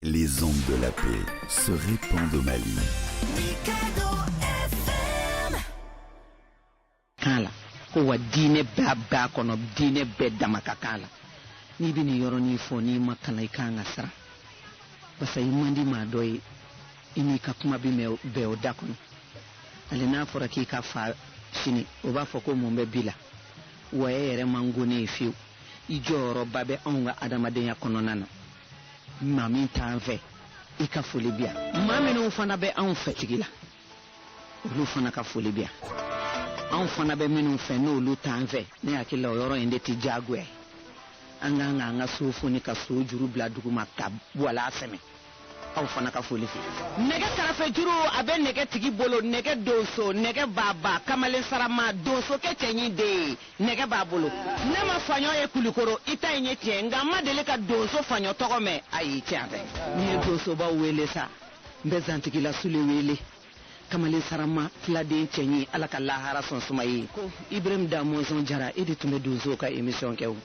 Les ondes de la paix se répandent au Mali. Kala ko wa diine ba kono diine be damaka kala ni bini yoroni fo ni makala ikanga sara basa imandi ma doy ini ka kuma bi me be o dakono alina fora ki ka fa sini o ba fo ko mo be bila wa yere mangoni fiu ijoro babe onga adama de yakono nana mami tanve ika folibia mami no fana be an fetigila lu fana ka folibia an fana be minu fe no lu tanve ne akila yoro inde ti jagwe anga sofu ni ka so juru bla duguma ka wala aseme aw fana ka foli fi nege karafe juru abe nege tigi bolo nege donso nege baba kamale sarama donso ke tenyi de nege babolo ne ma fanyo e kulikoro ita enye tie nga madele ka donso fanyo togo me ayi tiave ni donso ba wele sa mbezantiki la sule wele kamale sarama flade tenyi alaka lahara son sumayi ko ibrahim da monzon jara edi tume donso ka emission kew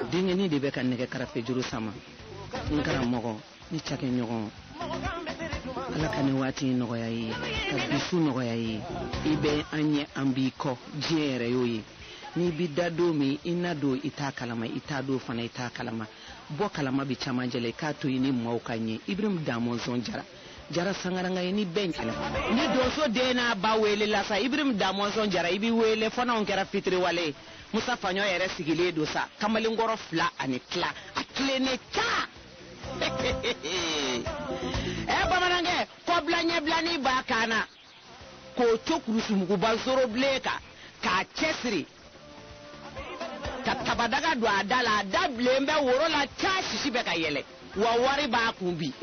dingeni de be kan nege karafe juru sama ngara mogo ni chake nyogon ala kane wati nogoya yi ka bisu nogoya yi ibe anye ambiko jere yoyi ni bidado mi inado ita kalama ita do fana ita kalama bo kalama bi chama jele ka to yini mawkanye ibrahim damo zon jara sangaranga ni benkala ni doso dena ba wele la sa ibrahim damo zon jara ibi wele fana on kera fitri wale musa fanyo yere sigile do sa kamali ngoro fla ani kla atlene ta bamanange ko blanye blani ba kana ko chokuru sumugu bazoro bleka ka chesri ka tabadaga do adala dablembe woro la chashi shibe ka yele wa wari ba kumbi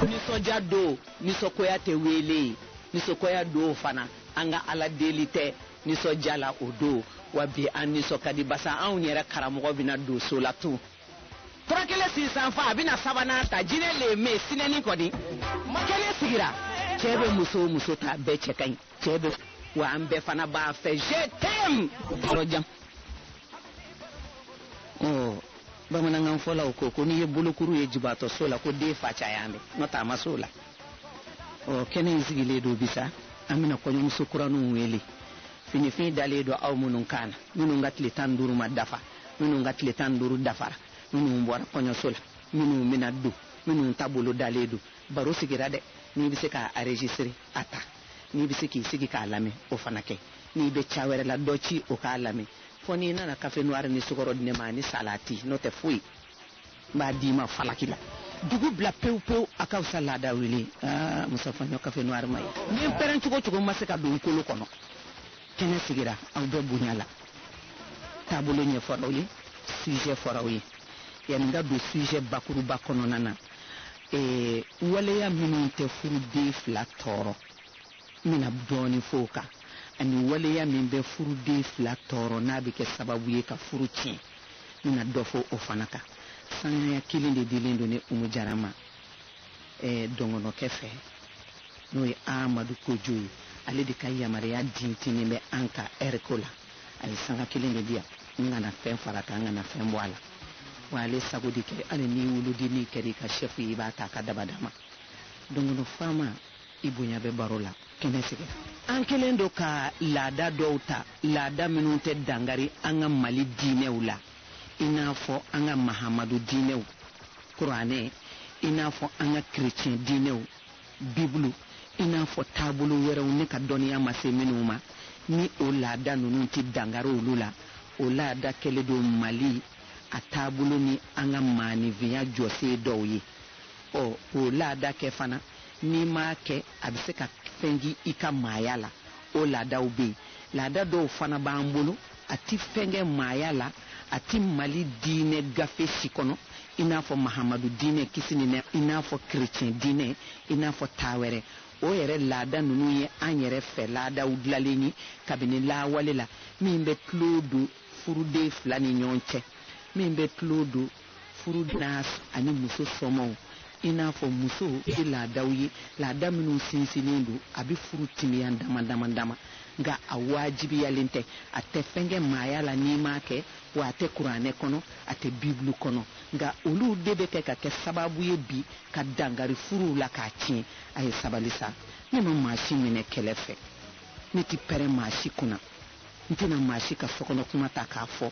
ni soja do ni sokoya te wele ni sokoya do fana anga ala delite ni soja la odo wa bi an ni sokadi basa an yera karamogo bina do so la tu Trakele si sanfa bina sabana ta jine le me sineni kodi kele sigira chebe muso ta be chekai chebe wa ambe fana ba fe jetem rojam oh ba mananga fola ko ni bulukuru ye jibato sola ko de fa cha yambe nota masola oh kene sigile do bisa amina ko nyum sukuranu weli fini dale do aw munun kana munun ngatli tanduru ma dafa munun ngatli tanduru dafara minu mbora konyo sola minu minadu minu tabulu daledu baro sigira de ni bise ka enregistrer ata ni bise ki sigi ka lame o fanake ni be chawere la dochi o ka lame foni na cafe noir ni sukoro ne mani salati no te fui ba dima falakila dugu bla peu akaw salada wili musafa no cafe noir mai ni peren chugo maseka do kolo kono kene sigira aw be bunyala tabulu nye foroyi sujet foroyi yanga do sujet bakuru bakono nana wale ya minun te furu de fla toro mina doni foka ani wale ya min be furu de fla toro na bi ke sababu ye ka furu chi mina dofo ofanaka sanya ya kilinde dilindo ne umujarama dongono kefe no e amadu kojoyi ale de kay yamare ya dintini me anka erkola ay sanga kilinde dia ngana fen faraka ngana fen wala wale sagudi ke ane ni wuludi ni keri ka chefu iba ta ka dabadama dongono fama ibunya be barola kene sege ankelendo ka lada douta lada minunte dangari anga mali dinewla inafo anga mahamadu dinew qur'ane inafo anga chrétien dinew biblu inafo tabulu weraw ne ka doniya maseminuma ni o lada nununti dangaro lula o lada kele do mali atabulu ni anga mani via jose doyi o lada ke fana ni ma ke abise ka fengi ika mayala o lada ubi lada do fana bambulu ati fenge mayala ati mali dine gafe sikono inafo mahamadu dine kisini ne inafo chrétien dine inafo tawere o yere lada nunu ye anyere fe lada udlaleni kabini la walela mimbe klodu furude flani nyonche mimbe klodu furudas ani muso somo inafo muso ila dawyi la daminu sinsinindu abi furutimi dama nka a wajibiyalen tɛ a tɛ fɛn kɛ maaya la n'i m'a kɛ wa a tɛ kuranɛ kɔnɔ a tɛ bibulu kɔnɔ nka olu de bɛ kɛ ka kɛ sababu ye bi ka dangari furuw la k'a tiɲɛ. a ye sabali sa ne ma maa si minɛ kɛlɛ fɛ ne ti pɛrɛn maa si kunna n tɛna maa si ka sokɔnɔ kuma ta k'a fɔ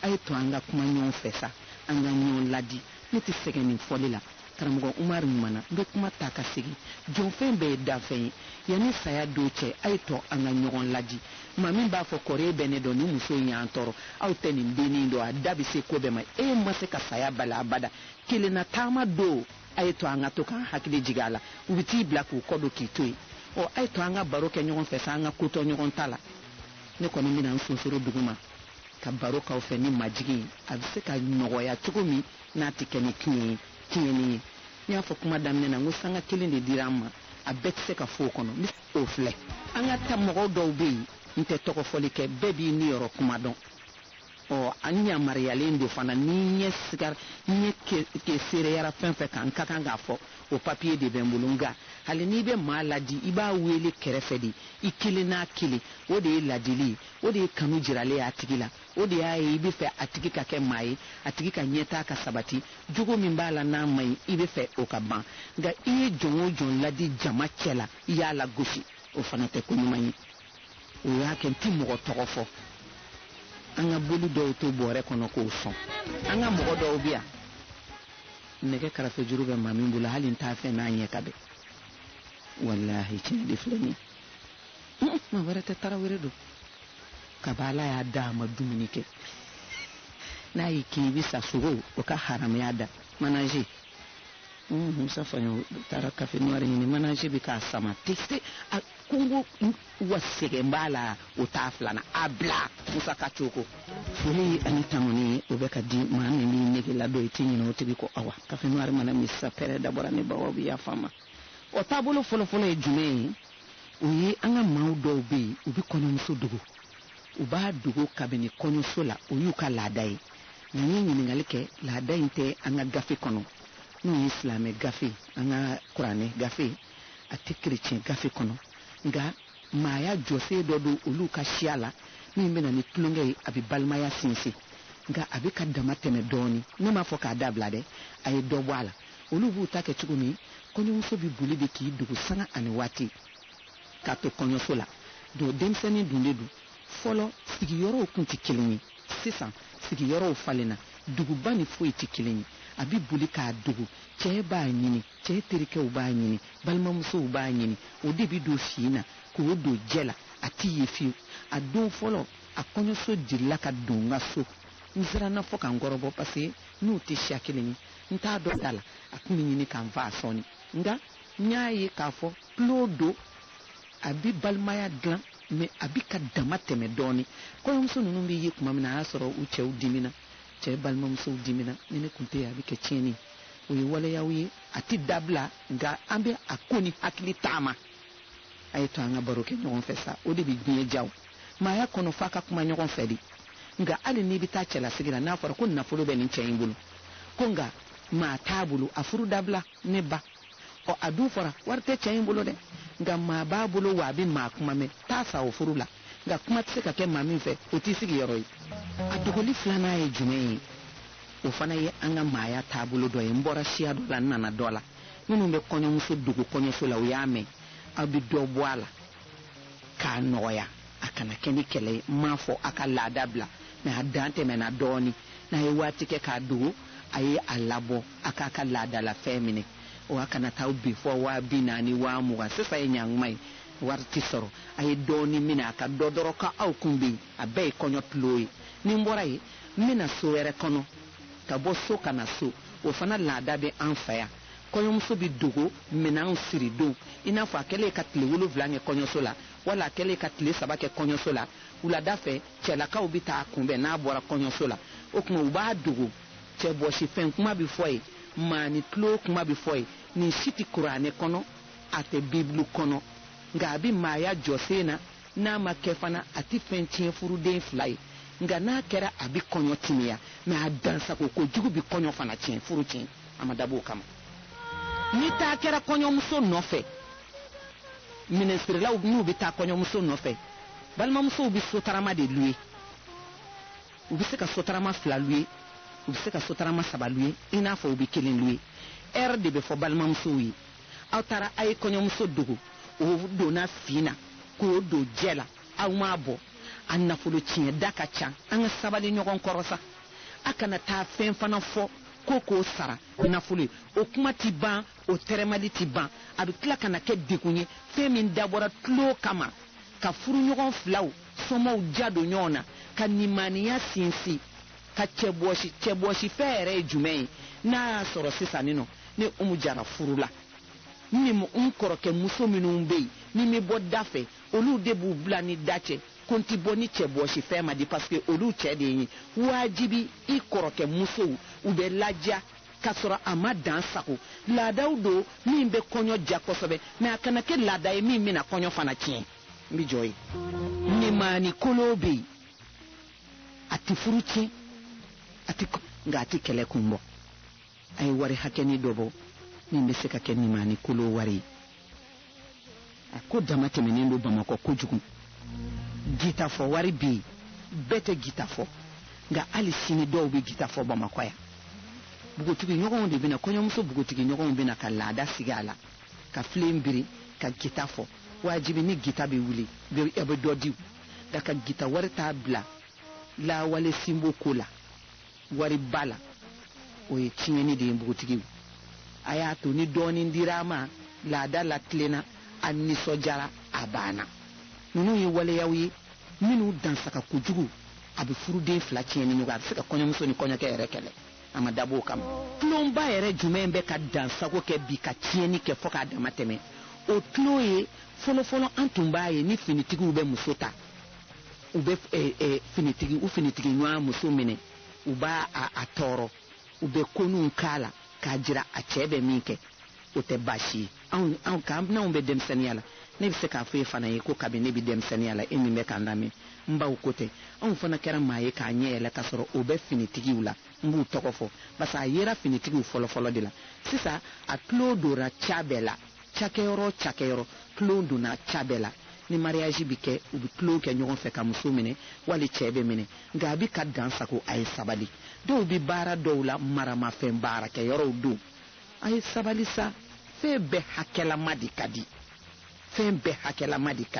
a ye to an ka kuma ɲɔgɔn fɛ sa an ka ɲɔgɔn ladi ne ti sɛgɛn nin fɔli la karamɔgɔ Umaru ɲumanna n bɛ kuma ta ka segin jɔnfɛn bɛɛ ye danfɛn ye yanni saya don cɛ a ye tɔ an ka ɲɔgɔn ladi maa min b'a fɔ kɔrɔ bɛ ne dɔn ni muso in y'an tɔɔrɔ aw tɛ nin dennin dɔn a da bɛ se ko bɛɛ ma e ma se ka saya bali abada kelenna taama don a ye to an ka to k'an hakili jigin a la u bɛ t'i bila k'u kɔ don k'i to yen a ye to an ka baro kɛ ɲɔgɔn fɛ sa an ka kotɔ ɲɔgɔn ta la ne kɔni bɛna n sonsoro duguma ka baro k'aw fɛ ni majigin a bɛ se ka nɔgɔya cogo min n'a tɛ kɛ ni tiɲɛni ye n y'a fɔ kuma daminɛ na n ko sanga kelen de dira an ma a bɛɛ tɛ se ka fɔ o kɔnɔ n bɛ o filɛ an ka taa mɔgɔw dɔw bɛ yen n tɛ tɔgɔ fɔli kɛ bɛɛ b'i ni yɔrɔ kuma dɔn an yamaruyalen don fana ni ɲɛ seereyara fɛn fɛn kan n ka kan k'a fɔ o papiye de bɛ n bolo nka hali n'i bɛ maa ladi i b'a wele kɛrɛfɛ de i kelen n'a kelen o de ye ladili ye o de ye kanu jiralen ye a tigi la o de y'a ye i bɛ fɛ a tigi ka kɛ maa ye a tigi ka ɲɛtaa ka sabati jogo min b'a la n'a man ɲi i bɛ fɛ o ka ban nka i ye jɔn o jɔn ladi jama cɛ la i y'a lagosi o fana tɛ ko ɲuman ye o y'a kɛ n tɛ mɔgɔ tɔgɔ fɔ an ka boli dɔw to bɔrɛ kɔnɔ k'o sɔn an ka mɔgɔ dɔw bɛ yan nɛgɛ karafe juru bɛ maa min bolo hali n t'a fɛ n'a ɲɛ ka bɛn walahi tiɲɛ de filɛ nin ye maa wɛrɛ tɛ Tarawele don kaba Ala y'a da a ma dumuni kɛ n'a y'i kin i bɛ sa sogo o ka haramuya da manager Musa Faɲɔ taara kafe noir ɲini manager bɛ k'a sama teste a kongo wa sɛgɛn b'a la o t'a filanan a bila Musa ka cogo foli ani tangoni o bɛ ka di maa min b'i nege la dɔ i t'i ɲinɛ o tigi ko awa kafe noir mana min sisan pɛrɛ dabɔra ne bawaw bɛ yafa n ma o taabolo fɔlɔfɔlɔ ye jumɛn ye o ye an ka maaw dɔw bɛ yen u bɛ kɔɲɔmuso dogo u b'a dogo kabini kɔɲɔso la o y'u ka laada ye nin ye ɲininkali kɛ laada in tɛ an ka gafe kɔnɔ n'o ye silamɛ gafe an ka kuranɛ gafe a tɛ kerecɛn gafe kɔnɔ nka maaya jɔsen dɔ don olu ka siya la min bɛ na ni tulonkɛ ye a bɛ balimaya sinsin nka a bɛ ka dama tɛmɛ dɔɔnin ne m'a fɔ k'a dabila dɛ a ye dɔ bɔ a la olu b'u ta kɛ cogo min kɔɲɔmuso bɛ boli de k'i dogo sanga ani waati k'a to kɔɲɔso la don denmisɛnnin dun de don fɔlɔ sigiyɔrɔw tun tɛ kelen ye sisan sigiyɔrɔw falenna duguba ni foyi tɛ kelen ye a bɛ boli k'a dogo cɛ b'a ɲini cɛ terikɛw b'a ɲini balimamusow b'a ɲini o de bɛ don fin na k'o don jɛ la a t'i ye fiyewu a don fɔlɔ a kɔɲɔso dirila ka don n ka so n siranna fɔ ka n kɔrɔbɔ parce que n'u tɛ siya kelen ye n t'a dɔn da la a tun bɛ ɲini k'an fa a sɔnni nka n y'a ye k'a fɔ tulo don a bɛ balimaya dilan mɛ a bɛ ka dama tɛmɛ dɔɔnin kɔɲɔmuso ninnu bɛ ye tuma min na a y'a sɔrɔ u cɛw dimina cɛ balimamusow dimina ni ne tun tɛ yen a bɛ kɛ tiɲɛni o ye waleyaw ye a tɛ dabila nka an bɛ a ko ni hakili taama a ye to an ka baro kɛ ɲɔgɔn fɛ sa o de bɛ diɲɛ diya maaya kɔnɔ f'a ka kuma ɲɔgɔn fɛ de nka hali n'i bɛ taa cɛlasigi la n'a fɔra ko nafolo bɛ nin cɛ in bolo ko nka maa t'a bolo a furu dabila ne ba a dun fɔra wari tɛ cɛ in bolo dɛ nka maa b'a bolo wa a bɛ maa kuma mɛn t'a sa o furu la nka kuma tɛ se ka kɛ maa min fɛ o t'i sigiyɔrɔ ye a dogoli filanan ye jumɛn ye o fana ye an ka maaya taabolo dɔ ye n bɔra siya dɔ la n nana dɔ la minnu bɛ kɔɲɔmuso dogo kɔɲɔso la o y'a mɛn aw bɛ dɔ bɔ a la k'a nɔgɔya a kana kɛ ni kɛlɛ ye n m'a fɔ a ka laada bila mɛ a dan tɛmɛna dɔɔnin n'a ye waati kɛ k'a dogo a ye a labɔ a k'a ka laadala fɛn minɛ wa kana taa bi fɔ 40,000 20,000 sisan ye ɲankuma ye wari tɛ sɔrɔ a ye dɔɔnin minɛ a ka dɔ dɔrɔn ka aw kun bɛ yen a bɛɛ ye kɔɲɔ tulo ye ni n bɔra yen n bɛna so wɛrɛ kɔnɔ ka bɔ so ka na so o fana laada bɛ an fɛ yan kɔɲɔmuso bɛ dogo minɛnw siri don i n'a fɔ a kɛlen ka tile 7 kɛ kɔɲɔso la wala a kɛlen ka tile 3 kɛ kɔɲɔso la wulada fɛ cɛlakaw bɛ taa kunbɛn n'a bɔra kɔɲɔso la o tuma u b'a dogo cɛ bɔsi fɛn kuma bɛ fɔ ye maani tulo kuma bɛ fɔ ye nin si tɛ kuranɛ kɔnɔ a tɛ bibulu kɔnɔ nka a bɛ maaya jɔ sen na n'a ma kɛ fana a tɛ fɛn tiɲɛ furuden 2 ye nka n'a kɛra a bɛ kɔɲɔ timiya mɛ a dansago kojugu bɛ kɔɲɔ fana tiɲɛ furu tiɲɛ a ma dabɔ o kama ni taa kɛra kɔɲɔmuso nɔfɛ ministerilaw n'u bɛ taa kɔɲɔmuso nɔfɛ balimamusow bɛ sotarama de luye u bɛ se ka sotarama 2 luye u bɛ se ka sotarama 3 luye i n'a fɔ u bɛ 1 luye heure de bɛ fɔ balimamusow ye aw taara a ye kɔɲɔmuso dogo o donna fin na k'o don jɛ la aw m'a bɔ a nafolo tiɲɛ da ka ca an ka sabali ɲɔgɔn kɔrɔ sa a kana taa fɛn fana fɔ ko k'o sara nafolo o kuma ti ban o tɛrɛmali ti ban a bɛ tila ka na kɛ degun ye fɛn min dabɔra tulo kama ka furuɲɔgɔn filaw sɔmɔw ja don ɲɔgɔn na ka nimaniya sinsin ka cɛbɔsi fɛn yɛrɛ ye jumɛn ye n'a y'a sɔrɔ sisan nin nɔ ne Umu Jara furu la ni n kɔrɔkɛ muso minnu bɛ yen ni mi bɔ da fɛ olu de b'u bila ni da cɛ ko n ti bɔ ni cɛbɔsi fɛn ma di parce que olu cɛ de ye wajibi i kɔrɔkɛ musow u bɛ ladiya k'a sɔrɔ a ma dan sago laadaw don min bɛ kɔɲɔ diya kosɛbɛ mais a kana kɛ laada ye min bɛna kɔɲɔ fana tiɲɛ n bɛ jɔ ye nimani kolo bɛ yen a ti furu tiɲɛ nka a ti kɛlɛ kun bɔ a ye wari hakɛni dɔ bɔ min bɛ se ka kɛ nimani kolo wari ye a ko dama tɛmɛnen don Bamakɔ kojugu gita fɔ wari bɛ yen bɛɛ tɛ gita fɔ nka hali sini dɔw bɛ gita fɔ Bamakɔ yan bugutigi ɲɔgɔnw de bɛna kɔɲɔmuso bugutigi ɲɔgɔnw bɛna ka laada sigi a la ka filen biri ka gita fɔ wajibi ni gita bɛ wuli a bɛ dɔ di nka ka gita wari t'a bila lawale sinbo ko la wari ba la o ye tiɲɛni de ye bugutigiw a y'a to ni dɔɔnin dira a ma laada la tilenna a nisɔndiyara a banna ninnu ye waleyaw ye minnu dansaka kojugu a bɛ furuden 2 tiɲɛ ni ɲɔgɔn a bɛ se ka kɔɲɔmuso ni kɔɲɔkɛ yɛrɛ kɛlɛ a ma dabɔ o kama tulonba yɛrɛ jumɛn bɛ ka dansago kɛ bi ka tiɲɛni kɛ fɔ k'a dama tɛmɛ o tulon ye fɔlɔfɔlɔ an tun b'a ye ni finitigiw bɛ muso ta u bɛ finitigi ɲɔgɔn muso minɛ u b'a a tɔɔrɔ u bɛ koninw k'a la k'a jira a cɛ bɛ min kɛ o tɛ baasi ye n'anw bɛ denmisɛnniya la ne bɛ se k'a fɔ e fana ye ko kabini ne bɛ denmisɛnniya la e min bɛ k'an lamɛn n baw ko tɛ anw fana kɛra maa ye k'a ɲɛ yɛlɛ k'a sɔrɔ o bɛ finitigiw la n b'u tɔgɔ fɔ parce que a yera finitigiw fɔlɔfɔlɔ de la sisan a tulo donna ca bɛɛ la cakɛyɔrɔ tulo donna ca bɛɛ la ni mariage bɛ kɛ u bɛ tulo kɛ ɲɔgɔn fɛ ka muso minɛ wali cɛ bɛ minɛ nka a bɛ ka dan sago a ye sabali dɔw bɛ baara dɔw la maramafɛn baarakɛyɔrɔw don a ye sabali sa fɛn bɛɛ hakɛlama de ka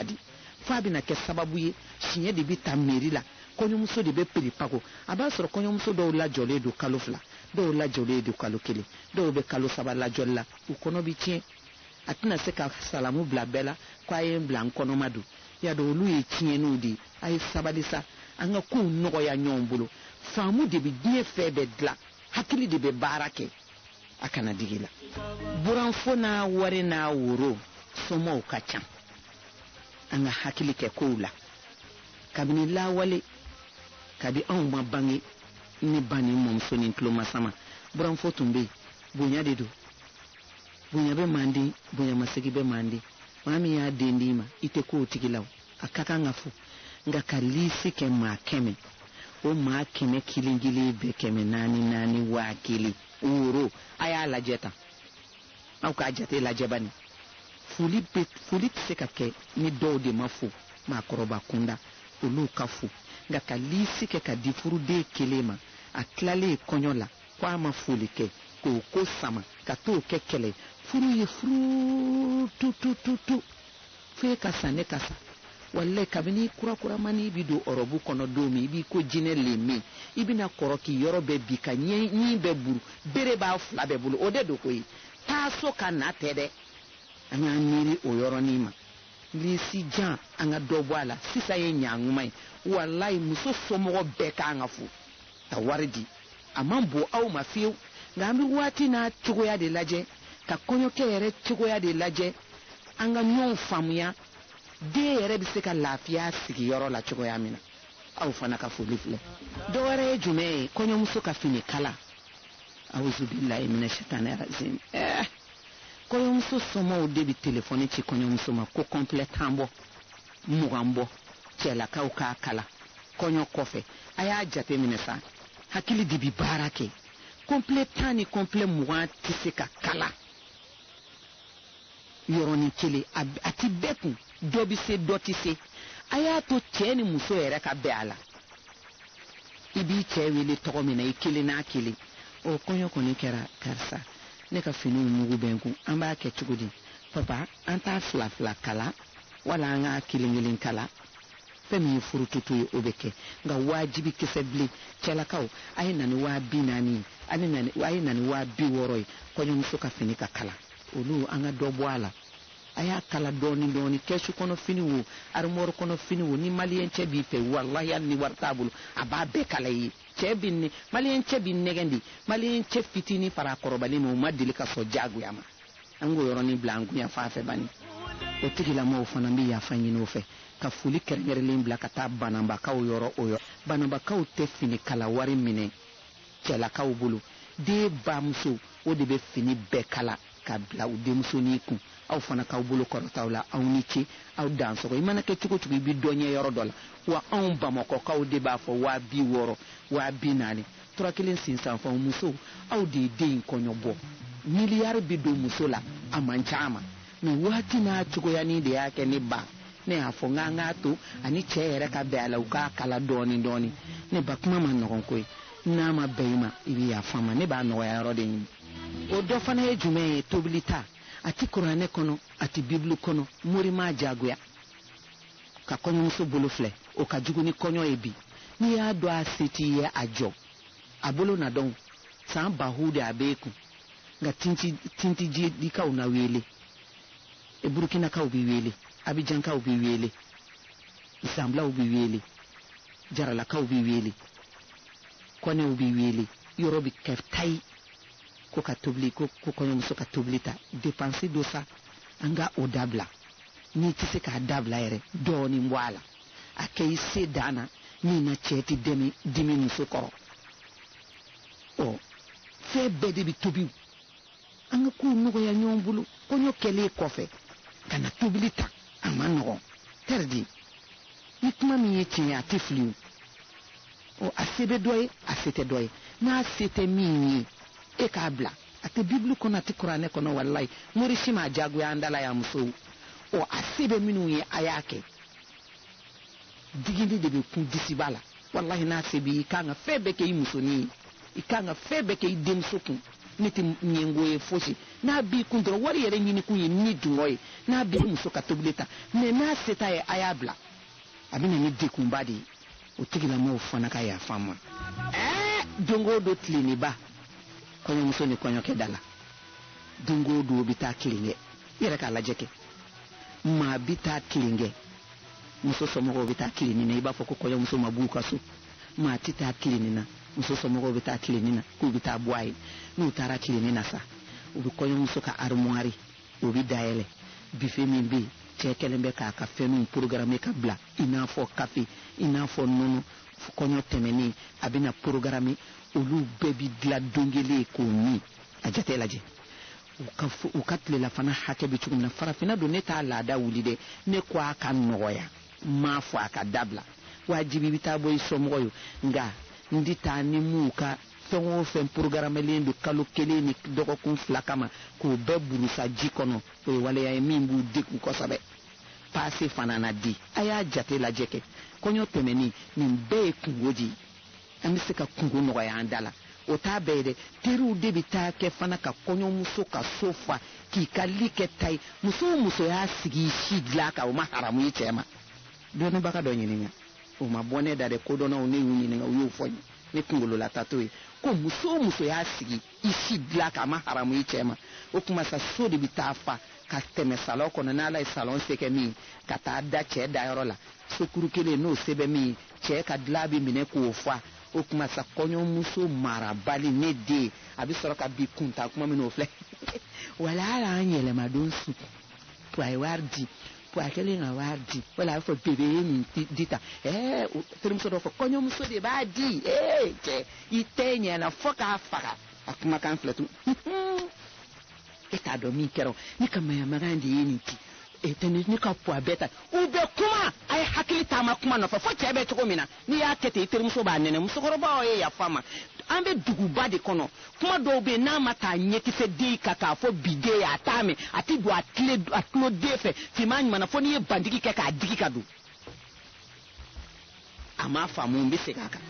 di f'a bɛna kɛ sababu ye siɲɛ de bɛ ta mairie la kɔɲɔmuso de bɛ piripago a b'a sɔrɔ kɔɲɔmuso dɔw lajɔlen don kalo 2 dɔw lajɔlen don kalo 1 dɔw bɛ kalo 3 lajɔli la u kɔnɔ bɛ tiɲɛ a tɛna se ka salamu bila bɛɛ la ko a ye n bila n kɔnɔma don y'a dɔn olu ye tiɲɛniw de ye a ye sabali sa an ka kow nɔgɔya ɲɔgɔn bolo faamu de bɛ diɲɛ fɛn bɛɛ dilan hakili de bɛ baara kɛ a kana digi la buranfo n'a wari n'a woro somɔw ka ca an ka hakili kɛ kow la kabini lawale kabi anw ma bange ne ba ni mɔmuso ni tulomasa ma buranfo tun bɛ yen bonya de don bonya bɛ manden bonyamasegi bɛ manden maa min y'a den d'i ma i tɛ k'o tigi la a ka kan ka fo nka ka liisi kɛ maa 100 o maa 100 kelen bɛ 400 waa 1 woro a y'a lajɛ tan aw k'a jate lajɛ bani foli tɛ se ka kɛ ni dɔw de ma fo maakɔrɔba kunda olu ka fo nka ka liisi kɛ ka di furuden 1 ma a tilalen kɔɲɔ la ko a ma foli kɛ k'o ko sama ka t'o kɛ kɛlɛ furu ye furu tu f'e ka sa ne ka sa walayi kabini kurakuramani bi don ɔrɔbu kɔnɔ don min i b'i ko jinɛ lemme i bɛna kɔrɔ k'i yɔrɔ bɛɛ bi ka ɲin bɛɛ buru bere b'a 2 bɛɛ bolo o de don koyi taa so ka na tɛ dɛ an y'an miiri o yɔrɔnin ma liisi jan an ka dɔ bɔ a la sisan ye ɲaŋuma ye walayi muso somɔgɔ bɛɛ k'an ka fo ka wari di a man bon aw ma fiyewu nka an bɛ waati n'a cogoya de lajɛ ka kɔɲɔkɛ yɛrɛ cogoya de lajɛ an ka ɲɔgɔn faamuya den yɛrɛ bɛ se ka lafiya sigiyɔrɔ la cogoya min na aw fana ka foli filɛ dɔwɛrɛ ye jumɛn ye kɔɲɔmuso ka fini kala awuzubilayi mina sitani rajim kɔɲɔmuso somɔw de bɛ telefɔni ci kɔɲɔmuso ma ko complet tan bɔ 20 bɔ cɛlakaw k'a kala kɔɲɔ kɔfɛ a y'a jate minɛ sa hakili de bɛ baara kɛ complet tan ni complet 20 tɛ se ka kala yɔrɔnin kelen a ti bɛɛ kun dɔ bɛ se dɔ tɛ se a y'a to cɛ ni muso yɛrɛ ka bɛn a la. I b'i cɛ wele tɔgɔ min na i kelen n'a kelen. O kɔɲɔ kɔni kɛra karisa ne ka finiw mugu bɛ n kun an b'a kɛ cogo di papa an t'a fila fila kala wala an k'a kelen kelen kala fɛn min ye furututu ye o bɛ kɛ nka wajibi kisɛ bilen cɛlakaw a ye na ni 40,000 a ye na ni 60,000 ye kɔɲɔmuso ka fini ka kala olu an ka dɔ bɔ a la a y'a kala dɔɔni dɔɔni kɛsu kɔnɔ fini wo armoire kɔnɔ fini wo ni maliyɛn cɛ b'i fɛ wallahi hali ni wari t'a bolo a b'a bɛɛ kala ye cɛ bi ne maliyɛn cɛ bi nɛgɛn de maliyɛn cɛ fitinin fara kɔrɔbalen ma o ma deli ka sɔn jagoya ma an k'o yɔrɔnin bila an kunya fan fɛ bani o tigilamɔgɔw fana bɛ yafa ɲini o fɛ ka foli kɛrɛnkɛrɛnlen bila ka taa bananbakaw yɔrɔ o yɔrɔ bananbakaw tɛ fini kala wari minɛ cɛlakaw bolo den bamuso o de bɛ fini bɛɛ kala ka bila u denmusonin kun aw fana k'aw bolo kɔrɔtaw la aw ni ce aw dansɔgɔ i mana kɛ cogo cogo i bɛ dɔ ɲɛ yɔrɔ dɔ la wa anw bamakɔkaw de b'a fɔ 60,000 40,000 tura kelen sinsanfanw musow aw de ye den in kɔɲɔ bɔ miliyari bɛ don muso la a man ca ma mɛ waati n'a cogoyanin de y'a kɛ ne ba ne y'a fɔ n k'an k'a to ani cɛ yɛrɛ ka bɛn a la u k'a kala dɔɔni dɔɔni ne ba kuma ma nɔgɔn ko ye n'a ma bɛn i ma i bɛ yafa ma ne b'a nɔgɔya yɔrɔ de ɲini o dɔ fana ye jumɛn ye tobili ta a ti kuranɛ kɔnɔ a ti bibulu kɔnɔ mori m'a jagoya ka kɔɲɔmuso bolo filɛ o ka jugu ni kɔɲɔ ye bi n'i y'a dɔn a se t'i ye a jɔ a bolo na dɔn san bahu de a b'e kun nka tintijikaw na wele burukinakaw b'i wele abijankaw b'i wele isanblaw b'i wele jaralakaw b'i wele kɔnɛw b'i wele yɔrɔ bi kɛ tayi ko ka tobili ko kɔɲɔmuso ka tobili ta dépense dɔ sa an ka o dabila n'i tɛ se k'a dabila yɛrɛ dɔɔni bɔ a la a kɛ i se dan na min na cɛ tɛ dimi muso kɔrɔ ɔ fɛn bɛɛ de bɛ tobi an ka kow nɔgɔya ɲɔgɔn bolo kɔɲɔ kɛlen kɔfɛ ka na tobili ta a ma nɔgɔn tɛridi ni kuma min ye tiɲɛ a tɛ fili o ɔ a se bɛ dɔ ye a se tɛ dɔ ye n'a se tɛ min ye e k'a bila a tɛ bibulu kɔnɔ a tɛ kuranɛ kɔnɔ walayi mori si ma jagoya an dala ya musow ɔ a se bɛ minnu ye a y'a kɛ digili de bɛ kun disiba la walahi n'a se b'i i kan ka fɛn bɛɛ kɛ i musonin ye i kan ka fɛn bɛɛ kɛ i denmuso kun ne tɛ ɲɛngo ye fosi n'a b'i kun dɔrɔn wari yɛrɛ ɲini kun ye ni dungɔ ye n'a b'i muso ka tobili ta mɛ n'a se t'a ye a y'a bila a bɛ na ni dekunba de ye o tigilamɔgɔw fana ka yafa n ma don o don tileniba kɔɲɔmuso ni kɔɲɔkɛ da la don o don o bɛ taa tilen kɛ i yɛrɛ k'a lajɛ kɛ maa bɛ taa tilen kɛ muso somɔgɔw bɛ taa tilen na i b'a fɔ ko kɔɲɔmuso ma b'u ka so maa tɛ taa tilen na muso somɔgɔw bɛ taa tilen na k'u bɛ taa bɔ a ye n'u taara tilen na sa u bɛ kɔɲɔmuso ka armoire o bɛ dayɛlɛ bife min bɛ yen cɛ kɛlen bɛ k'a ka fɛnw programme ka bila i n'a fɔ kafe i n'a fɔ nɔnɔ kɔɲɔ tɛmɛnen a bɛna programme olu bɛɛ bi dilan don kelen k'o min a jate lajɛ u ka tilelafana hakɛ bɛ cogo min na farafinna don ne t'a laada wuli dɛ ne ko a ka nɔgɔya n m'a fɔ a ka dabila wajibi bɛ taa bɔ i somɔgɔ ye nka n tɛ taa ni m'u ka fɛn o fɛn programmelen don kalo kelen ni dɔgɔkun 2 kama k'o bɛɛ burusa ji kɔnɔ o ye waleya ye min b'u degun kosɛbɛ paase fana na di a y'a jate lajɛ kɛ kɔɲɔ tɛmɛnen nin bɛɛ ye kungo de ye an bɛ se ka kungo nɔgɔya an da la o t'a bɛɛ ye dɛ teriw de bɛ taa kɛ fana ka kɔɲɔmuso ka so fa k'i ka li kɛ ta ye muso o muso y'a sigi si dilan kan o ma haramu ye cɛ ma dɔnnibaga dɔ ɲininka o ma bɔ ne da dɛ kodɔnnaw ne y'u ɲininka u y'o fɔ n ye ne kunkolola tato ye ko muso o muso y'a sigi i si dilan kan a ma haramu ye cɛ ma o tuma sa so de bɛ taa fa ka tɛmɛ salon kɔnɔ n'ala ye salon se kɛ min ye ka taa da cɛ dayɔrɔ la sokuru kelen n'o se bɛ min ye cɛ ka dilan bɛ minɛ k'o fa o tuma sa kɔɲɔmuso marabali ne den a bɛ sɔrɔ ka bi kunta kuma min n'o filɛ wala hali an yɛlɛmadon su to a ye wari di to a kɛlen ka wari di wala a bɛ fɔ bebe ye nin di tan terimuso dɔ fɔ kɔɲɔmuso de b'a di cɛ i tɛ ɲɛna fo k'a faga a kumakan filɛ tun e t'a dɔn min kɛra ni ka mayamagan de ye nin di ne ka po a bɛɛ ta u bɛ kuma a ye hakili taama kuma nɔfɛ fo cɛ bɛ cogo min na n'i y'a kɛ ten i terimuso b'a nɛnɛ musokɔrɔbaw ye yafa ma an bɛ duguba de kɔnɔ kuma dɔw bɛ yen n'a ma taa ɲɛkisɛ den kan k'a fɔ bi den ye a t'a mɛn a tɛ don a tulo den fɛ finman ɲuman na fo n'i ye bandigi kɛ k'a digi ka don a ma faamu n bɛ segin a kan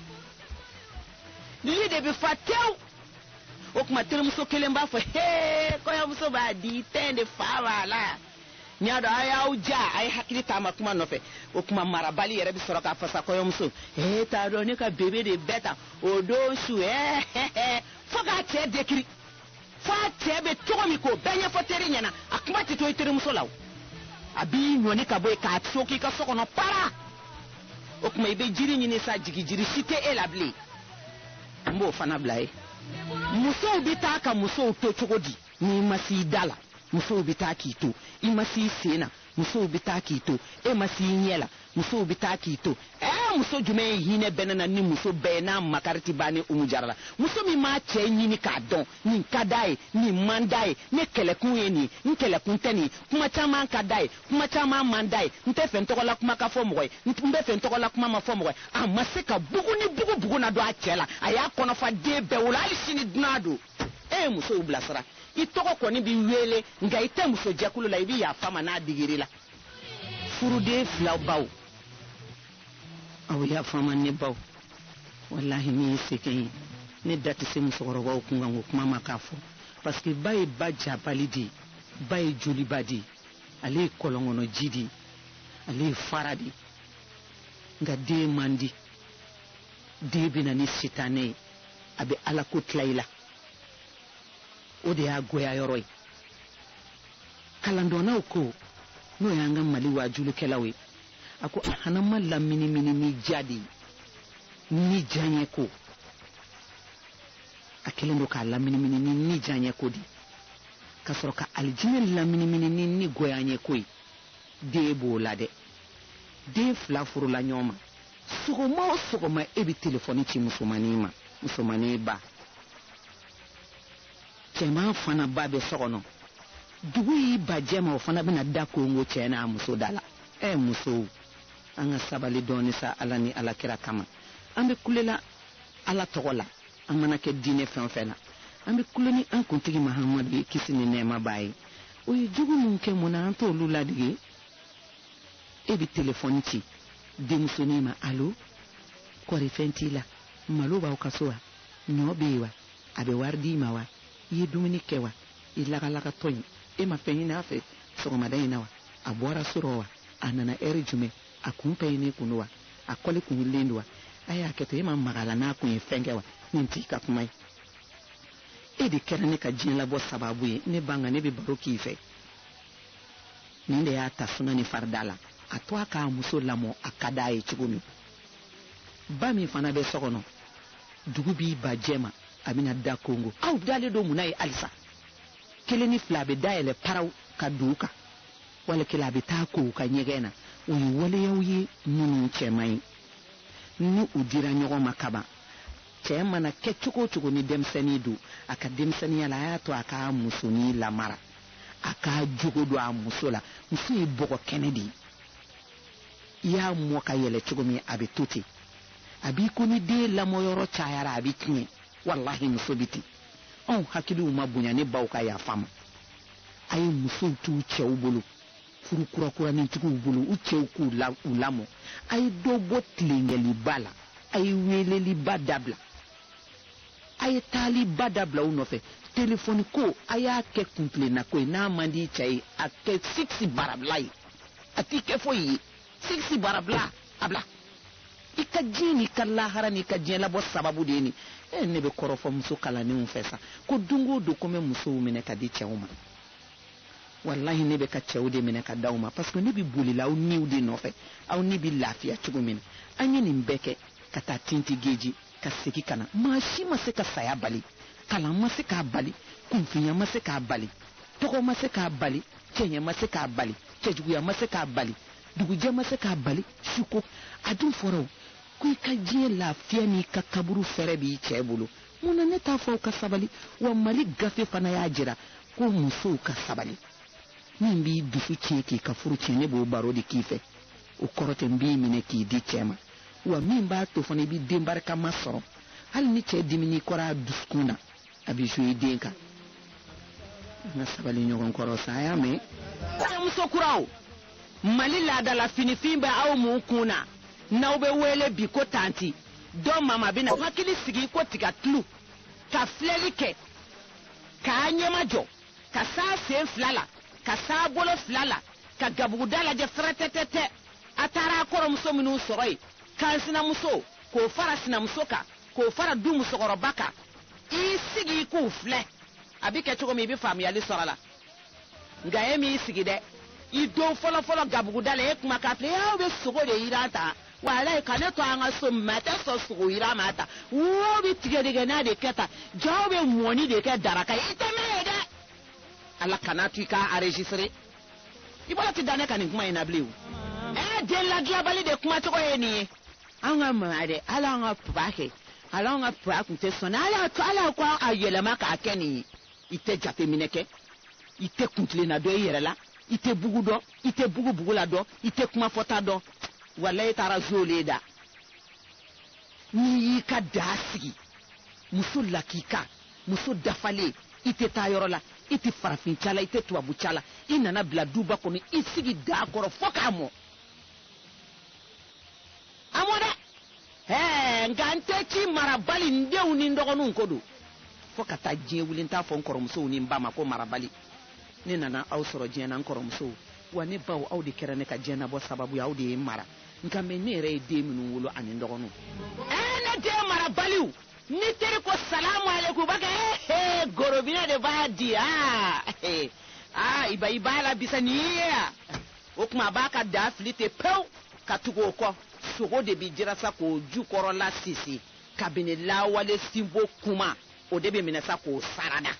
li de bɛ fa tewu o kuma terimuso kelen b'a fɔ kɔɲɔmuso b'a di tɛn de fa b'a la n y'a dɔn a y'aw ja a ye hakili t'a ma kuma nɔfɛ o kuma marabali yɛrɛ bɛ sɔrɔ k'a fɔ sa kɔɲɔmuso t'a dɔn ne ka bebe de bɛɛ ta o don su fo k'a cɛ dekiri fo a cɛ bɛ cogo min k'o bɛɛ ɲɛfɔ teri ɲɛna a kuma tɛ to i terimuso la o a b'i ɲɔni ka bɔ yen k'a to k'i ka so kɔnɔ para o kuma i bɛ jiri ɲini sa jigi jiri si tɛ e la bilen n b'o fana bila ye musow bɛ taa ka musow to cogo di n'i ma s'i da la musow bɛ taa k'i to i ma s'i sen na musow bɛ taa k'i to e ma s'i ɲɛ la musow bɛ taa k'i to muso jumɛn ye hinɛ bɛnɛ na ni muso bɛɛ ye n'a makari tɛ ban ni Umu Jara la muso min m'a cɛ ɲini k'a dɔn nin ka d'a ye nin man d'a ye ne kɛlɛkun ye nin n kɛlɛkun tɛ nin kuma caman ka d'a ye kuma caman man d'a ye n tɛ fɛ n tɔgɔla kuma ka fɔ mɔgɔ ye n bɛ fɛ n tɔgɔla kuma ma fɔ mɔgɔ ye a ma se ka bugu ni bugu na don a cɛ la a y'a kɔnɔfa den bɛɛ wolo hali sini dunan don e ye musow bilasira i tɔgɔ kɔni b'i wele nka i tɛ muso jɛkulu la i bɛ yafa ma n'a digiri la furuden filaw baw aw yafa ma ne baw wallahi ni ye sɛgɛn ye ne da tɛ se musokɔrɔbaw kun kan ko kuma ma k'a fɔ parce que ba ye ba jabali de ye ba ye joliba de ye ale ye kɔlɔnkɔnɔ ji de ye ale ye fara de ye nka den man di den bɛ na ni sitanɛ ye a bɛ ala ko tila i la o de y'a goya yɔrɔ ye kalandɔnnaw ko n'o y'an ka mali wajulikɛlaw ye a ko a hana ma laminimini ni ja de ye ni diyaɲɛ ko a kɛlen don k'a laminimini ni diyaɲɛ ko de ka sɔrɔ ka alijinɛ laminimini ni goyaɲɛ ko ye den b'o la dɛ den fila furula ɲɔgɔn ma sɔgɔma o sɔgɔma e bɛ telefɔni ci musomanin ma musomanin ba cɛman fana ba bɛ so kɔnɔ dugu y'i bajɛ ma o fana bɛna da kongo cɛ n'a muso da la musow an ka sabali dɔɔni sa ala ni alakira kama an bɛ kulela ala tɔgɔ la an mana kɛ diinɛ fɛn o fɛn na an bɛ kule ni an kuntigi mahamadu ye kisi ni nɛɛma b'a ye o ye jugu min kɛ mun na an t'olu ladege e bɛ telefɔni ci denmusonin ma alo kɔri fɛn t'i la malo b'aw ka so wa ɲɔ bɛ yen wa a bɛ wari d'i ma wa i ye dumuni kɛ wa i lagalakatɔ in e ma fɛn ɲini a fɛ sɔgɔmada in na wa a bɔra so rɔ wa a nana ɛri jumɛn a kun pɛyinen kun don wa a kɔli kun wulilen don wa a y'a kɛ to e ma maga la n'a kun ye fɛn kɛ wa nin t'i ka kuma ye e de kɛra ne ka diɲɛ labɔ sababu ye ne ban ka ne bɛ baro k'i fɛ nin de y'a ta suna ni farida la a to a k'a muso lamɔ a ka d'a ye cogo min ba min fana bɛ so kɔnɔ dugu b'i ba jɛ ma a bɛna da kongo aw dalen don mun na ye halisa kelen ni fila a bɛ dayɛlɛ paraw ka don u kan wali kelen a bɛ taa ko u ka ɲɛgɛn na o ye waleyaw ye minnu cɛman ye ni u dira ɲɔgɔn ma kaban cɛ mana kɛ cogo o cogo ni denmisɛnnin don a ka denmisɛnninya la a y'a to a k'a musonin lamara a k'a jogo don a muso la muso ye bɔgɔ kɛnɛ de ye i y'a mɔ ka yɛlɛ cogo min a bɛ to ten a b'i ko ni den lamɔyɔrɔ cayara a bɛ tiɲɛ walahi muso bɛ ten anw hakiliw ma bonya ne baw ka yafa ma a ye musow t'u cɛw bolo furu kurakuranitigiw bolo u cɛw k'u lamɔ a ye dɔ bɔ tileŋɛliba la a ye weleliba dabila a ye taaliba dabila u nɔfɛ telefɔni ko a y'a kɛ kuntilenna ko ye n'a man di cɛ ye a kɛ 6 barabila ye a t'i kɛ foyi ye 6 barabila a bila i ka diɲɛ n'i ka lahara n'i ka diɲɛ labɔ sababu de ye nin ne bɛ kɔrɔfɔ muso kalannenw fɛ sa ko don o don ko n bɛ musow minɛ ka di cɛw ma walahi ne bɛ ka cɛw de minɛ ka d'aw ma parce que ne bɛ bolila aw niw de nɔfɛ aw ni bɛ lafiya cogo min na an ye nin bɛɛ kɛ ka taa tinti geji ka segin ka na maa si ma se ka saya bali kalan ma se k'a bali kunfinya ma se k'a bali tɔgɔ ma se k'a bali cɛɲɛ ma se k'a bali cɛjuguya ma se k'a bali dugujɛ ma se k'a bali suko a dun fɔra o ko i ka diɲɛ lafiya n'i ka kaburu fɛrɛ b'i cɛ bolo mun na ne t'a fɔ aw ka sabali wa mali gafe fana y'a jira ko musow ka sabali min b'i dusu tiɲɛ k'i ka furu tiɲɛ ne b'o baro de k'i fɛ o kɔrɔ tɛ n b'i minɛ k'i di cɛ ma wa min b'a to fana i bɛ den barikama sɔrɔ hali ni cɛ dimini kɔrɔ a dusukun na a bɛ zo i den kan an ka sabali ɲɔgɔn kɔrɔ sa a y'a mɛn kɔɲɔmuso kuraw mali laadala finifin bɛ aw mun kun na n'aw bɛ wele bi ko tanti dɔ mama bɛna hakili sigi ko tiga tulu ka filɛli kɛ k'a ɲɛma jɔ ka saa sen 2 la ka saa bolo 2 la ka gabuguda lajɛ fɛrɛtɛtɛtɛ a taara a kɔrɔmuso minnu sɔrɔ yen kan sinamuso k'o fara sinamuso kan k'o fara du musokɔrɔba kan i sigi k'u filɛ a bɛ kɛ cogo min i bɛ faamuyali sɔrɔ a la nka e m'i sigi dɛ i don fɔlɔfɔlɔ gabuguda la e kuma k'a filɛ aw bɛ sogo de yira ta walayi ka ne to an ka so ma tɛ sɔn sogo yira ma ta wo bɛ tigɛdɛgɛna de kɛ ta jaw bɛ mɔni de kɛ daraka ye i tɛ mɛn ye dɛ ala kana to i k'a enregistré i bolo tɛ da ne ka nin kuma in na bilen o den ladilanbali de kumacogo ye nin ye an ka mama dɛ ala an ka papa kɛ ala an ka papa tun tɛ sɔn ala ko a yɛlɛma k'a kɛ nin ye i tɛ jateminɛ kɛ i tɛ kuntilenna dɔn i yɛrɛ la i tɛ bugu dɔn i tɛ bugu la dɔn i tɛ kuma fɔta dɔn walayi taara zole da n'i y'i ka daa sigi muso lakika muso dafalen i tɛ taa yɔrɔ la i tɛ farafin ca la i tɛ tubabu ca la i nana bila duba kɔnɔ i sigi daa kɔrɔ fo k'a mɔ a mɔ dɛ nka n tɛ ci marabali n denw ni n dɔgɔninw ko don fo ka taa diɲɛ wuli n t'a fɔ n kɔrɔmusow ni n ba ma ko marabali ne nana aw sɔrɔ diɲɛ na n kɔrɔmusow wa ne baw aw de kɛra ne ka diɲɛ nabɔ sababu ye aw de ye n mara nka mɛ ne yɛrɛ ye den minnu wolo ani n dɔgɔninw ne den marabaliw ni teri ko salamu aleykum b'a kɛ gorobinɛ de b'a di i b'a la bisa nin ye ya o tuma a b'a ka daa fili ten pewu ka tugu o kɔ sogo de bɛ jira sa k'o jukɔrɔla sisi kabini lawale sinbo kuma o de bɛ minɛ sa k'o sarada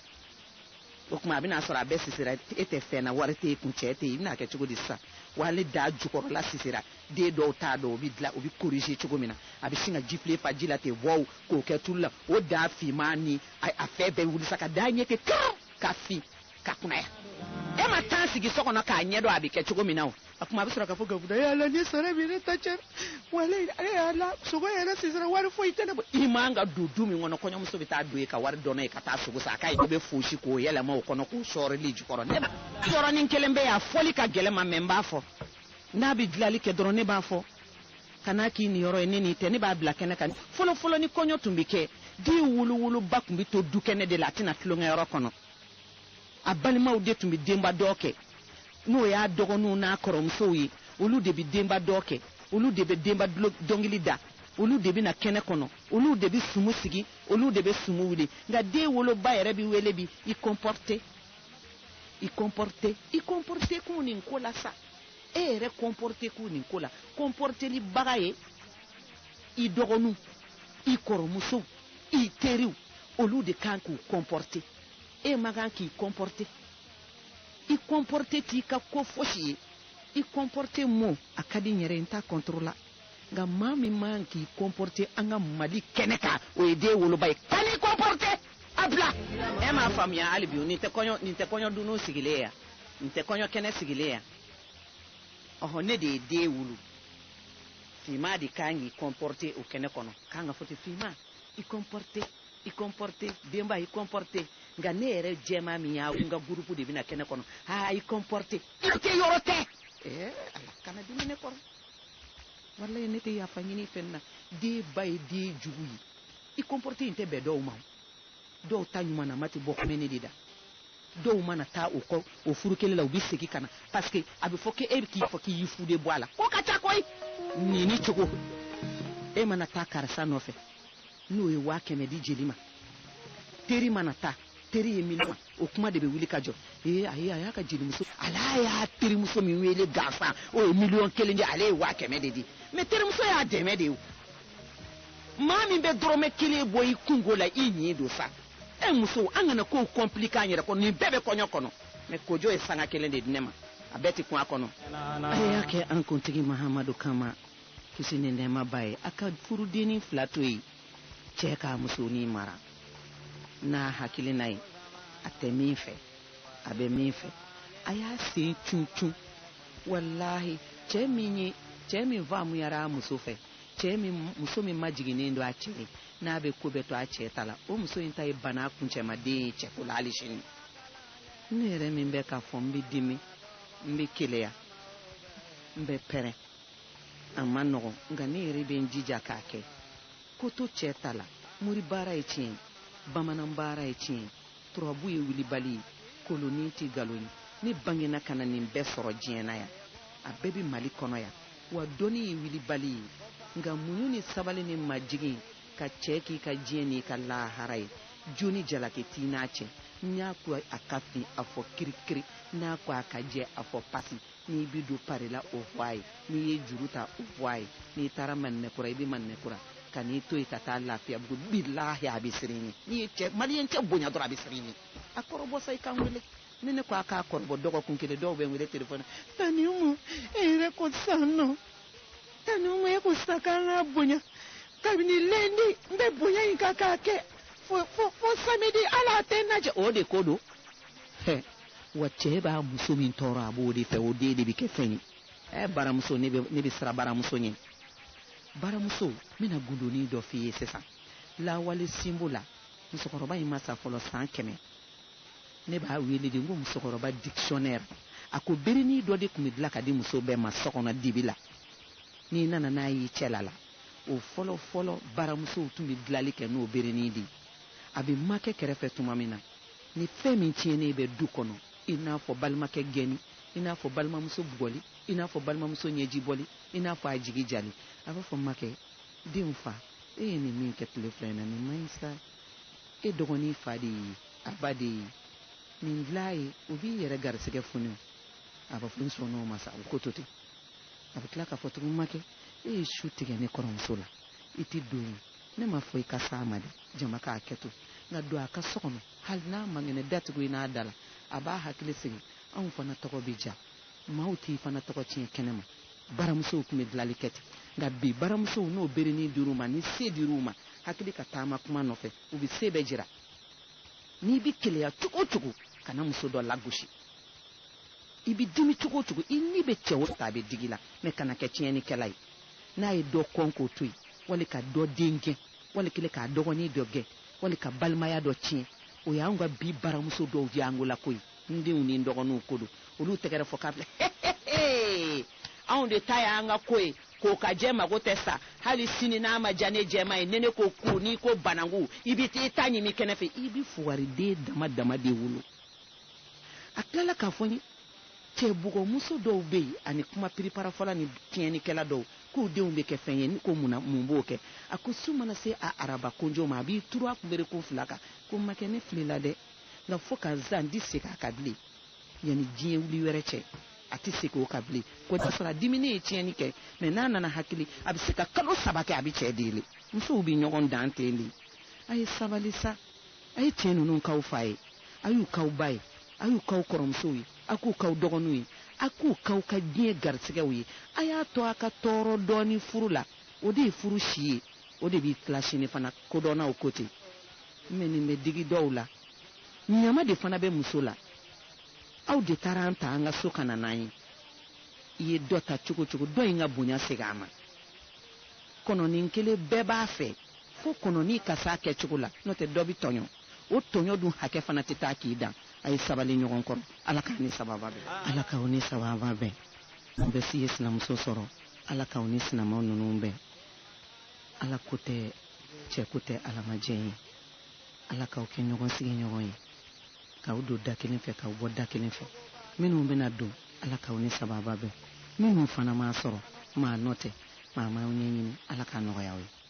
o tuma a bɛna sɔrɔ a bɛɛ sisira e tɛ fɛn na wari tɛ kun cɛ tɛ yen i bɛna kɛ cogo di sisan wa ale da jukɔrɔla sisira den dɔw t'a dɔn o bɛ dilan o bɛ corriger cogo min na a bɛ sin ka ji file fa ji la ten wɔw k'o kɛ tulu la o da finman ni a fɛn bɛɛ wuli sa ka da ɲɛ kɛ kɛrɛw ka fin ka kunnaya e ma tan sigi so kɔnɔ k'a ɲɛ dɔn a bɛ kɛ cogo min na o a kuma a bɛ sɔrɔ ka fɔ gabuguda yala ni sara bi ne ta cɛ walayi ale yala sogo yɛrɛ sisira wari foyi tɛ ne bɔ i man ka don du min kɔnɔ kɔɲɔmuso bɛ taa don ye ka wari dɔn ye ka taa sogo san a k'a ye i bɛ fosi k'o yɛlɛma o kɔnɔ k'o sɔɔrili jukɔrɔ ne yɔrɔnin kelen bɛ yen a fɔli ka gɛlɛn ma mɛ n b'a fɔ n'a bɛ dilanli kɛ dɔrɔn ne b'a fɔ kana k'i nin yɔrɔ ye ne nin tɛ ne b'a bila kɛnɛ kan fɔlɔfɔlɔ ni kɔɲɔ tun bɛ kɛ den wolowoloba tun bɛ to du kɛnɛ de la a tɛna tulonkɛyɔrɔ kɔnɔ a balimaw de tun bɛ denba dɔ kɛ n'o y'a dɔgɔninw n'a kɔrɔmusow ye olu de bɛ denba dɔ kɛ olu de bɛ denba dɔnkili da olu de bɛ na kɛnɛ kɔnɔ olu de bɛ sumu sigi olu de bɛ sumu wuli nka den woloba yɛrɛ bɛ wele bi i comporter kun nin ko la sa e yɛrɛ comporter kun nin ko la comporteli baga ye i dɔgɔninw i kɔrɔmusow i teriw olu de kan k'u comporter e ma kan k'i comporter i comporter t'i ka ko fosi ye i comporter mo a ka di n yɛrɛ n t'a contrôle la nka maa min man k'i comporter an ka mali kɛnɛ kan o ye den woloba ye ka n'i comporter a bila e m'a faamuya hali bi nin tɛ kɔɲɔ dunun sigilen yan nin tɛ kɔɲɔ kɛnɛ sigilen yan ɔhɔ ne de ye den wolo finman de kan k'i comporter o kɛnɛ kɔnɔ k'an ka fɔ ten finman i comporter denba i comporter nka ne yɛrɛ jɛma min y'a n ka gurupu de bɛna kɛnɛ kɔnɔ i comporter i tɛ yɔrɔ tɛ ala kana dimi ne kɔrɔ walayi ne tɛ yafa ɲini fɛn na den ba ye den jugu ye i comporter in tɛ bɛn dɔw ma dɔw ta ɲumanama tɛ bɔ kumɛnɛ de da dɔw mana taa o kɔ o furu kelen la u bɛ segin ka na parce que a bɛ fɔ k'e k'i fɔ k'i y'i fude bɔ a la ko ka ca koyi nin ni cogo e mana taa karisa nɔfɛ n'o ye 100 di jeli ma teri mana taa teri ye miliyɔn o kuma de bɛ wuli ka jɔ ayi a y'a ka jelimuso ala y'a terimuso min wele gansan o ye 1,000,000 di ale ye 100 de di mais terimuso y'a dɛmɛ de ye maa min bɛ dɔrɔmɛ 1 bɔ i kungo la i ɲin don sa muso an kana kow compliquer an yɛrɛ kɔnɔ nin bɛɛ bɛ kɔɲɔ kɔnɔ mais kojo ye sanga 1 de di ne ma a bɛɛ tɛ kun a kɔnɔ a y'a kɛ an kuntigi mahamadu kama kisi ni nɛɛma ba ye a ka furudennin 2 to yen cɛ k'a musonin mara n'a hakilina ye a tɛ min fɛ a bɛ min fɛ a y'a sen cun walahi cɛ min faamuyara a muso fɛ muso min ma jiginnen don a cɛ ye n'a bɛ ko bɛɛ to a cɛ ta la o muso in ta ye bana kuncɛmaden ye cɛko la hali sini ne yɛrɛ min bɛ k'a fɔ n bɛ dimi n bɛ keleya n bɛ pɛrɛn a man nɔgɔn nka ne yɛrɛ bɛ n jija k'a kɛ ko to cɛ ta la muri baara ye tiɲɛ bamanan baara ye tiɲɛ turabu ye wilibali ye koloni tɛ nkalon ye ne bangena ka na nin bɛɛ sɔrɔ diɲɛ na yan a bɛɛ bɛ mali kɔnɔ yan wa dɔnni ye wilibali ye nka muɲu ni sabali ni majigin ka cɛ k'i ka diɲɛ n'i ka lahara ye joni jalaki t'i n'a cɛ n'a ko a ka fin a fɔ kirikiri n'a ko a ka jɛ a fɔ pasi n'i bi don pari la o fɔ a ye n'i ye juru ta o fɔ a ye n'i taara maninɛkura i bɛ maninɛkura ka n'i to yen ka taa lafiya bugu bilahi a bɛ siran i ɲɛ n'i ye cɛ maliyɛn cɛ bonya dɔrɔn a bɛ siran i ɲɛ a kɔrɔbɔ sa i kan wele ni ne ko a k'a kɔrɔbɔ dɔgɔkun kelen dɔw bɛ n wele telefɔni tani umu e yɛrɛ ko sisan nɔ tani umu e ko sisan k'an k'a bonya kabini lendi n bɛ bonya in kan k'a kɛ fo samedi ala a tɛ n lajɛ o de ko don wa cɛ b'a muso min tɔɔrɔ a b'o de fɛ o den de bɛ kɛ fɛn ye baramuso ne bɛ siran baramuso ɲɛ baramuso n bɛna gundoni dɔ f'i ye sisan lawale sinbo la musokɔrɔba in ma sa fɔlɔ san 100 ne b'a wele de n ko musokɔrɔba dictionnaire a ko berenin dɔ de tun bɛ dilan ka di muso bɛɛ ma so kɔnɔ dibi la n'i nana n'a y'i cɛla la o fɔlɔ baramusow tun bɛ dilanli kɛ n'o berenin de a bɛ makɛ kɛrɛfɛ tuma min na ni fɛn min tiɲɛnen bɛ du kɔnɔ i n'a fɔ balimakɛ gɛnni i n'a fɔ balimamuso bugɔli i n'a fɔ balimamuso ɲɛji bɔli i n'a fɔ a jigi jali a b'a fɔ makɛ denw fa e ye nin min kɛ tile fila in na nin man ɲi sa e dɔgɔnin fa de ye a ba de ye nin dilan ye o b'i yɛrɛ garisɛgɛ funu a b'a fɔ n sɔnn'o ma sa o ko to ten a bɛ tila k'a fɔ tugun makɛ e ye su tigɛ ne kɔrɔmuso la i tɛ don ye ne ma fɔ i ka s'a ma dɛ jama k'a kɛ to nka don a ka so kɔnɔ hali n'a ma ŋɛnɛ datugu i n'a da la a b'a hakili sigi anw fana tɔgɔ bɛ ja maaw t'i fana tɔgɔ tiɲɛ kɛnɛ ma baramusow tun bɛ dilanli kɛ ten nka bi baramusow n'o berenin dir'u ma ni se dir'u ma hakili ka taama kuma nɔfɛ u bɛ se bɛɛ jira n'i bɛ keleya cogo o cogo kana muso dɔ lagosi i bɛ dimi cogo o cogo i ni bɛ cɛ o ta a bɛ digi la mɛ kana kɛ tiɲɛnikɛla ye n'a ye dɔ kɔn k'o to yen wali ka dɔ den gɛn wali kelen k'a dɔgɔnin dɔ gɛn wali ka balimaya dɔ tiɲɛ o y'anw ka bi baramuso dɔw di an la koyi n denw ni n dɔgɔninw ko don olu tɛgɛrɛ fɔ k'a filɛ anw de ta y'an ka ko ye k'o ka jɛ mago tɛ sa hali sini n'a ma diya ne jɛma ye ne ne ko ku n'i ko banangu i bɛ taa i ta ɲimi kɛnɛ fɛ i bɛ fugariden dama de wolo a tilala k'a fɔ n ye cɛ bugɔmuso dɔw bɛ yen ani kuma piripara fɔla ni tiɲɛnikɛla dɔw k'u denw bɛ kɛ fɛn ye ko mun b'o kɛ a ko su mana se a araba konjo ma a b'i turu a kunbere ko fila kan ko makɛ ne filila dɛ nka fo ka zan di segin a ka bilen yanni diɲɛ wuli wɛrɛ cɛ a tɛ segin o ka bilen ko t'a sɔrɔ a diminen ye tiɲɛni kɛ mɛ n'a nana hakili a bɛ se ka kalo 3 kɛ a bɛ cɛ dele musow bɛ ɲɔgɔn dan ten de a ye sabali sa a ye cɛ ninnu k'aw fa ye a y'u k'aw ba ye a y'u k'aw kɔrɔmusow ye a k'u k'aw dɔgɔninw ye a k'u k'aw ka diɲɛ garisɛgɛw ye a y'a to a ka tɔɔrɔ dɔɔni furu la o de ye furu si ye o de b'i tila sini fana kodɔnnaw ko ten mɛ nin bɛ digi dɔw la ɲama de fana bɛ muso la aw de taara an ta an ka so ka na n'an ye i ye dɔ ta cogo cogo dɔ in ka bonya segin a ma kɔnɔnin kelen bɛɛ b'a fɛ fo kɔnɔnin ka s'a kɛcogo la n'o tɛ dɔ bɛ tɔɲɔ o tɔɲɔ dun hakɛ fana tɛ taa k'i dan a ye sabali ɲɔgɔn kɔrɔ ala k'a ni sababa bɛn ala k'aw ni sababa bɛn n bɛ si ye sinamuso sɔrɔ ala k'aw ni sinamaw ninnu bɛn ala ko tɛ cɛ ko tɛ ala ma jɛn ye ala k'aw kɛ ɲɔgɔn sigi ɲɔgɔn ye k'aw don da kelen fɛ k'aw bɔ da kelen fɛ minnu bɛna don ala k'aw ni sababa bɛn minnu fana m'a sɔrɔ maa nɔ tɛ maa m'aw ɲɛɲini ala k'a nɔgɔya aw ye